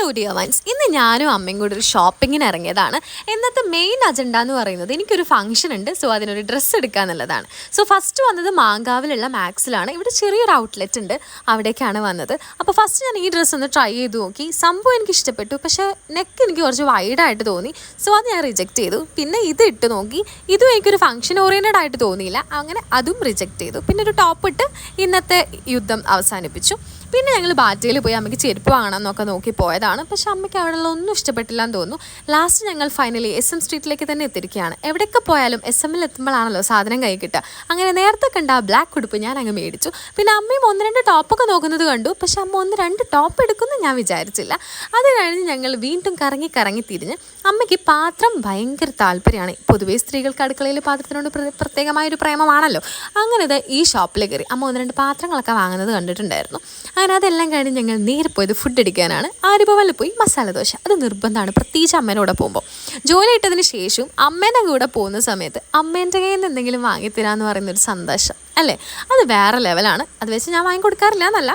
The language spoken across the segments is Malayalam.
ഹലോ ഡിയർ വൺസ്, ഇന്ന് ഞാനും അമ്മയും കൂടി ഒരു ഷോപ്പിങ്ങിന് ഇറങ്ങിയതാണ്. ഇന്നത്തെ മെയിൻ അജണ്ട എന്ന് പറയുന്നത് എനിക്കൊരു ഫംഗ്ഷൻ ഉണ്ട്. സോ അതിനൊരു ഡ്രസ്സ് എടുക്കുക എന്നുള്ളതാണ്. സോ ഫസ്റ്റ് വന്നത് മാങ്കാവിലുള്ള മാക്സിലാണ്. ഇവിടെ ചെറിയൊരു ഔട്ട്ലെറ്റ് ഉണ്ട്, അവിടേക്കാണ് വന്നത്. അപ്പോൾ ഫസ്റ്റ് ഞാൻ ഈ ഡ്രസ്സ് ഒന്ന് ട്രൈ ചെയ്ത് നോക്കി. സംഭവം എനിക്ക് ഇഷ്ടപ്പെട്ടു, പക്ഷേ നെക്ക് എനിക്ക് കുറച്ച് വൈഡായിട്ട് തോന്നി. സോ അത് ഞാൻ റിജക്റ്റ് ചെയ്തു. പിന്നെ ഇത് ഇട്ട് നോക്കി, ഇതും എനിക്കൊരു ഫംഗ്ഷൻ ഓറിയൻറ്റഡ് ആയിട്ട് തോന്നിയില്ല. അങ്ങനെ അതും റിജക്റ്റ് ചെയ്തു. പിന്നെ ഒരു ടോപ്പ് ഇട്ട് ഇന്നത്തെ യുദ്ധം അവസാനിപ്പിച്ചു. പിന്നെ ഞങ്ങൾ ബാറ്റയിൽ പോയി അമ്മയ്ക്ക് ചെരുപ്പ് വാങ്ങണമെന്നൊക്കെ നോക്കി പോയതാണ്. പക്ഷേ അമ്മയ്ക്ക് അവിടെയുള്ള ഒന്നും ഇഷ്ടപ്പെട്ടില്ല എന്ന് തോന്നുന്നു. ലാസ്റ്റ് ഞങ്ങൾ ഫൈനലി SM സ്ട്രീറ്റിലേക്ക് തന്നെ എത്തിയിരിക്കുകയാണ്. എവിടെയൊക്കെ പോയാലും SM എത്തുമ്പോഴാണല്ലോ സാധനം കൈ കിട്ടുക. അങ്ങനെ നേരത്തെ കണ്ട ആ ബ്ലാക്ക് ഉടുപ്പ് ഞാൻ അങ്ങ് മേടിച്ചു. പിന്നെ അമ്മയും 1-2 ടോപ്പൊക്കെ നോക്കുന്നത് കണ്ടു. പക്ഷെ അമ്മ 1-2 ടോപ്പ് എടുക്കുമെന്ന് ഞാൻ വിചാരിച്ചില്ല. അത് കഴിഞ്ഞ് ഞങ്ങൾ വീണ്ടും കറങ്ങി തിരിഞ്ഞ് അമ്മയ്ക്ക് പാത്രം ഭയങ്കര താല്പര്യമാണ്. പൊതുവേ സ്ത്രീകൾക്ക് അടുക്കളയിൽ പാത്രത്തിനോട് പ്രത്യേകമായൊരു പ്രേമമാണല്ലോ. അങ്ങനെ ഈ ഷോപ്പിൽ കയറി അമ്മ 1-2 പാത്രങ്ങളൊക്കെ വാങ്ങുന്നത് കണ്ടിട്ടുണ്ടായിരുന്നു. അങ്ങനെ അതെല്ലാം കഴിഞ്ഞ് ഞങ്ങൾ നേരെ പോയത് ഫുഡ് അടിക്കാനാണ്. ആര്യഭവനിൽ പോയി മസാല ദോശ. അത് നിർബന്ധമാണ്, പ്രത്യേകിച്ച് അമ്മേനോടെ പോകുമ്പോൾ. ജോലി ഇട്ടതിന് ശേഷം അമ്മേൻ്റെ കൂടെ പോകുന്ന സമയത്ത് അമ്മേൻ്റെ കയ്യിൽ നിന്ന് എന്തെങ്കിലും വാങ്ങിത്തരാമെന്ന് പറയുന്നൊരു സന്തോഷം അല്ലേ, അത് വേറെ ലെവലാണ്. അത് വെച്ച് ഞാൻ വാങ്ങിക്കൊടുക്കാറില്ല എന്നല്ല,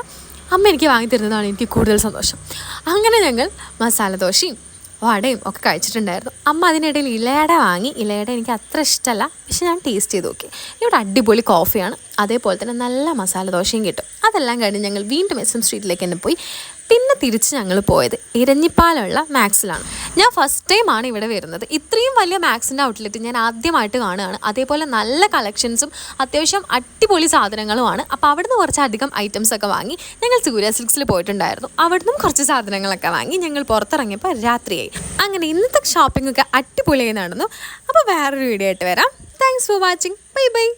അമ്മ എനിക്ക് വാങ്ങിത്തരുന്നതാണ് എനിക്ക് കൂടുതൽ സന്തോഷം. അങ്ങനെ ഞങ്ങൾ മസാല ദോശയും വടയും ഒക്കെ കഴിച്ചിട്ടുണ്ടായിരുന്നു. അമ്മ അതിനിടയിൽ ഇലയട വാങ്ങി. ഇലയട എനിക്ക് അത്ര ഇഷ്ടമല്ല, പക്ഷെ ഞാൻ ടേസ്റ്റ് ചെയ്ത് നോക്കി. ഇവിടെ അടിപൊളി കോഫിയാണ്, അതേപോലെ തന്നെ നല്ല മസാല ദോശയും കിട്ടും. അതെല്ലാം കഴിഞ്ഞ് ഞങ്ങൾ വീണ്ടും SM സ്ട്രീറ്റിലേക്ക് തന്നെ പോയി. പിന്നെ തിരിച്ച് ഞങ്ങൾ പോയത് ഇരഞ്ഞിപ്പാലുള്ള മാക്സിലാണ്. ഞാൻ ഫസ്റ്റ് ടൈമാണ് ഇവിടെ വരുന്നത്. ഇത്രയും വലിയ മാക്സിൻ്റെ ഔട്ട്ലെറ്റ് ഞാൻ ആദ്യമായിട്ട് കാണുകയാണ്. അതേപോലെ നല്ല കളക്ഷൻസും അത്യാവശ്യം അടിപൊളി സാധനങ്ങളുമാണ്. അപ്പോൾ അവിടുന്ന് കുറച്ചധികം ഐറ്റംസൊക്കെ വാങ്ങി. ഞങ്ങൾ സൂര്യ സിൽക്സിൽ പോയിട്ടുണ്ടായിരുന്നു, അവിടുന്ന് കുറച്ച് സാധനങ്ങളൊക്കെ വാങ്ങി. ഞങ്ങൾ പുറത്തിറങ്ങിയപ്പോൾ രാത്രിയായി. അങ്ങനെ ഇന്നത്തെ ഷോപ്പിംഗ് ഒക്കെ അടിപൊളിയായി നടന്നു. അപ്പോൾ വേറൊരു വീഡിയോ ആയിട്ട് വരാം. Thanks for watching. Bye bye.